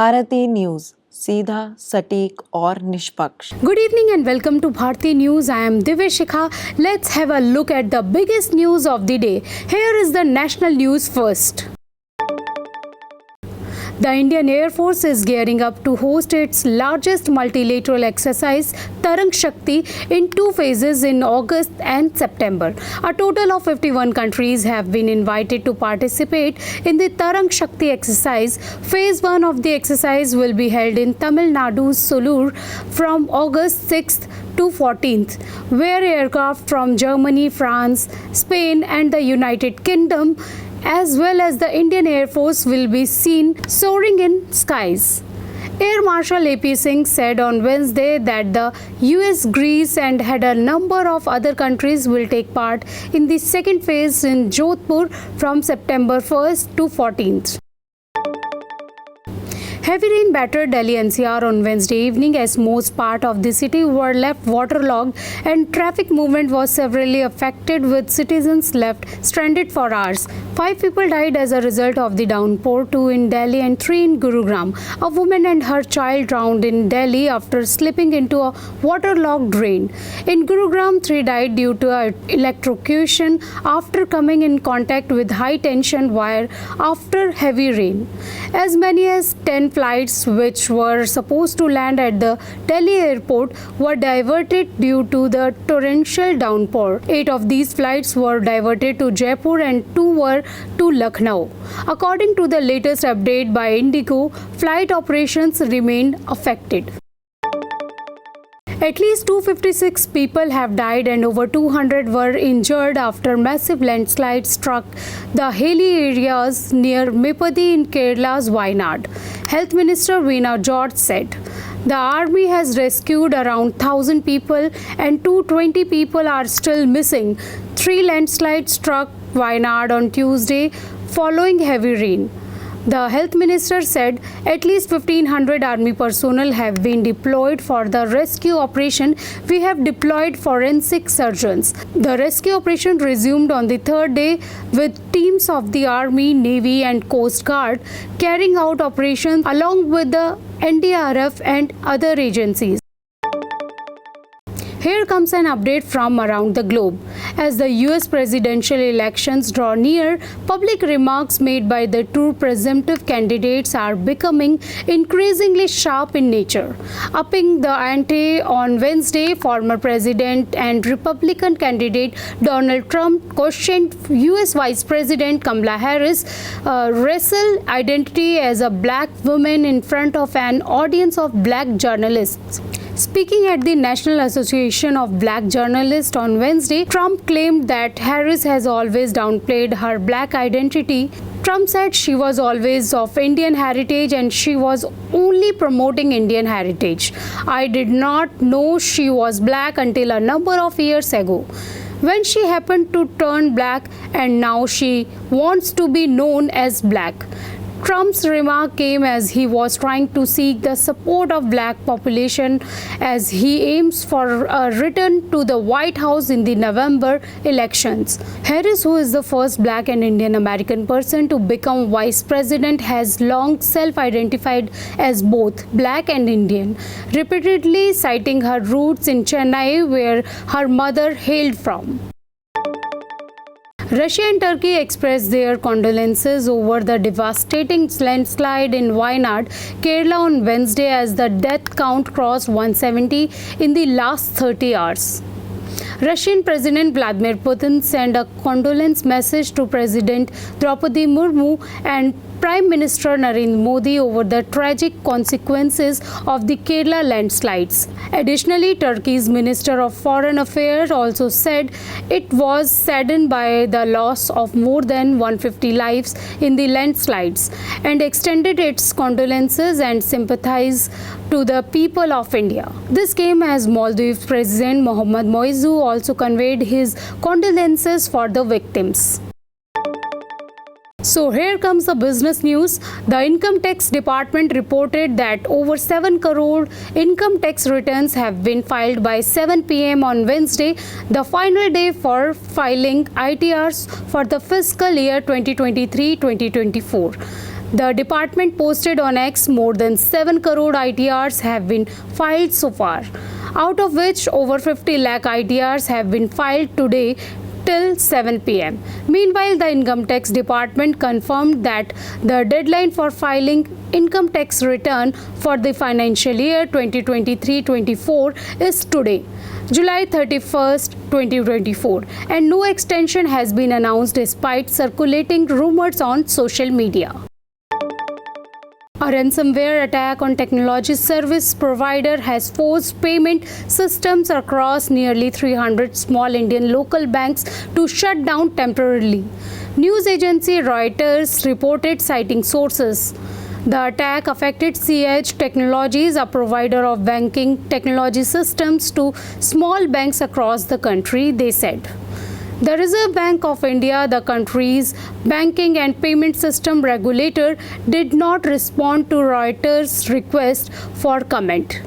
Bharti news, सीधा, सटीक और निष्पक्ष। Good evening and welcome to Bharti News. I am Divya. Let's have a look at the biggest news of the day. Here is the national news first. The Indian Air Force is gearing up to host its largest multilateral exercise, Tarang Shakti, in two phases in August and September. A total of 51 countries have been invited to participate in the Tarang Shakti exercise. Phase 1 of the exercise will be held in Tamil Nadu's Sulur from August 6th to 14th, where aircraft from Germany, France, Spain, and the United Kingdom as well as the Indian Air Force will be seen soaring in skies. Air Marshal A.P. Singh said on Wednesday that the US, Greece and had a number of other countries will take part in the second phase in Jodhpur from September 1st to 14th. Heavy rain battered Delhi NCR on Wednesday evening as most part of the city were left waterlogged and traffic movement was severely affected with citizens left stranded for hours. 5 people died as a result of the downpour, 2 in Delhi and 3 in Gurugram. A woman and her child drowned in Delhi after slipping into a waterlogged drain. In Gurugram, 3 died due to electrocution after coming in contact with high tension wire after heavy rain. As many as 10 flights which were supposed to land at the Delhi airport were diverted due to the torrential downpour. 8 of these flights were diverted to Jaipur and 2 were to Lucknow. According to the latest update by Indigo, flight operations remained affected. At least 256 people have died and over 200 were injured after massive landslides struck the hilly areas near Mipadi in Kerala's Wayanad. Health Minister Veena George said, "The army has rescued around 1,000 people and 220 people are still missing." 3 landslides struck Wayanad on Tuesday following heavy rain. The health minister said at least 1,500 army personnel have been deployed for the rescue operation. We have deployed forensic surgeons. The rescue operation resumed on the third day with teams of the Army, Navy and Coast Guard carrying out operations along with the NDRF and other agencies. Here comes an update from around the globe. As the US presidential elections draw near, public remarks made by the two presumptive candidates are becoming increasingly sharp in nature. Upping the ante on Wednesday, former president and Republican candidate Donald Trump questioned US Vice President Kamala Harris' racial identity as a black woman in front of an audience of black journalists. Speaking at the National Association of Black Journalists on Wednesday, Trump claimed that Harris has always downplayed her black identity. Trump said she was always of Indian heritage and she was only promoting Indian heritage. "I did not know she was black until a number of years ago, when she happened to turn black and now she wants to be known as black." Trump's remark came as he was trying to seek the support of black population as he aims for a return to the White House in the November elections. Harris, who is the first black and Indian American person to become vice president, has long self-identified as both black and Indian, repeatedly citing her roots in Chennai, where her mother hailed from. Russia and Turkey expressed their condolences over the devastating landslide in Wayanad, Kerala on Wednesday as the death count crossed 170 in the last 30 hours. Russian President Vladimir Putin sent a condolence message to President Draupadi Murmu and Prime Minister Narendra Modi over the tragic consequences of the Kerala landslides. Additionally, Turkey's Minister of Foreign Affairs also said it was saddened by the loss of more than 150 lives in the landslides and extended its condolences and sympathies to the people of India. This came as Maldives President Mohamed Moizu also conveyed his condolences for the victims. So here comes the business news. The Income Tax Department reported that over 7 crore income tax returns have been filed by 7 p.m. on Wednesday, the final day for filing ITRs for the fiscal year 2023-2024. The department posted on X more than 7 crore ITRs have been filed so far, out of which over 50 lakh ITRs have been filed today till 7 pm. Meanwhile, the Income Tax Department confirmed that the deadline for filing income tax return for the financial year 2023-24 is today, July 31st, 2024, and no extension has been announced despite circulating rumors on social media. A ransomware attack on technology service provider has forced payment systems across nearly 300 small Indian local banks to shut down temporarily. News agency Reuters reported citing sources. The attack affected CH Technologies, a provider of banking technology systems to small banks across the country, they said. The Reserve Bank of India, the country's banking and payment system regulator, did not respond to Reuters' request for comment.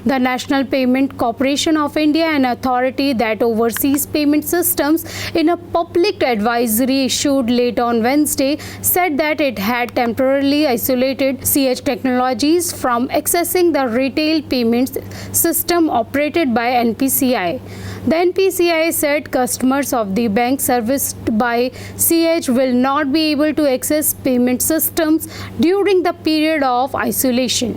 The National Payment Corporation of India, an authority that oversees payment systems, in a public advisory issued late on Wednesday, said that it had temporarily isolated CH Technologies from accessing the retail payment system operated by NPCI. The NPCI said customers of the bank serviced by CH will not be able to access payment systems during the period of isolation.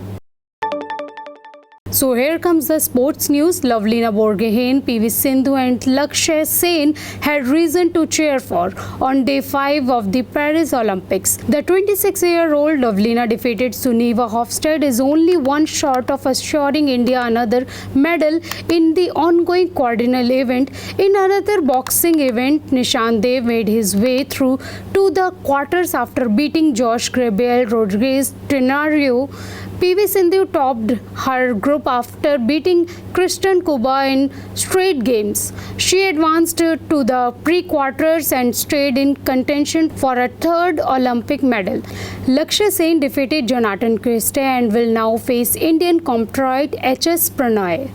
So here comes the sports news. Lovelina Borgohain, PV Sindhu and Lakshya Sen had reason to cheer for on day 5 of the Paris Olympics. The 26-year-old Lovelina defeated Sunniva Hofstad is only one short of assuring India another medal in the ongoing quadrennial event. In another boxing event, Nishan Dev made his way through to the quarters after beating Josh Gabriel Rodriguez Tenario. PV Sindhu topped her group after beating Kristen Kuba in straight games. She advanced to the pre-quarters and stayed in contention for a third Olympic medal. Lakshya Sen defeated Jonathan Christie and will now face Indian compatriot HS Pranay.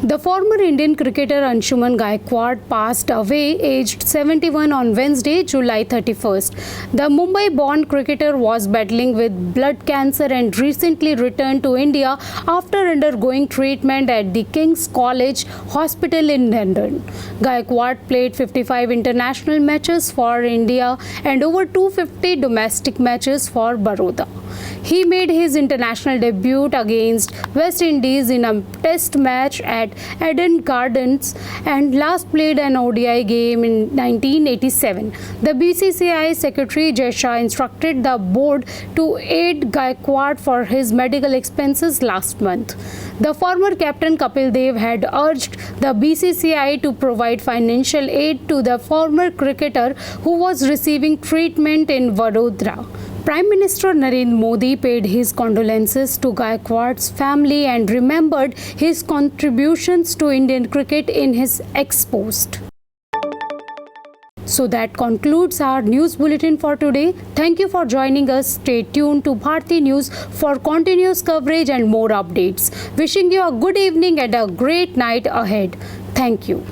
The former Indian cricketer Anshuman Gaikwad passed away aged 71 on Wednesday, July 31st. The Mumbai-born cricketer was battling with blood cancer and recently returned to India after undergoing treatment at the King's College Hospital in London. Gaikwad played 55 international matches for India and over 250 domestic matches for Baroda. He made his international debut against West Indies in a test match at Eden Gardens and last played an ODI game in 1987. The BCCI Secretary Jay Shah instructed the board to aid Gaikwad for his medical expenses last month. The former captain Kapil Dev had urged the BCCI to provide financial aid to the former cricketer who was receiving treatment in Vadodara. Prime Minister Narendra Modi paid his condolences to Gaikwad's family and remembered his contributions to Indian cricket in his X post. So that concludes our news bulletin for today. Thank you for joining us. Stay tuned to Bharti News for continuous coverage and more updates. Wishing you a good evening and a great night ahead. Thank you.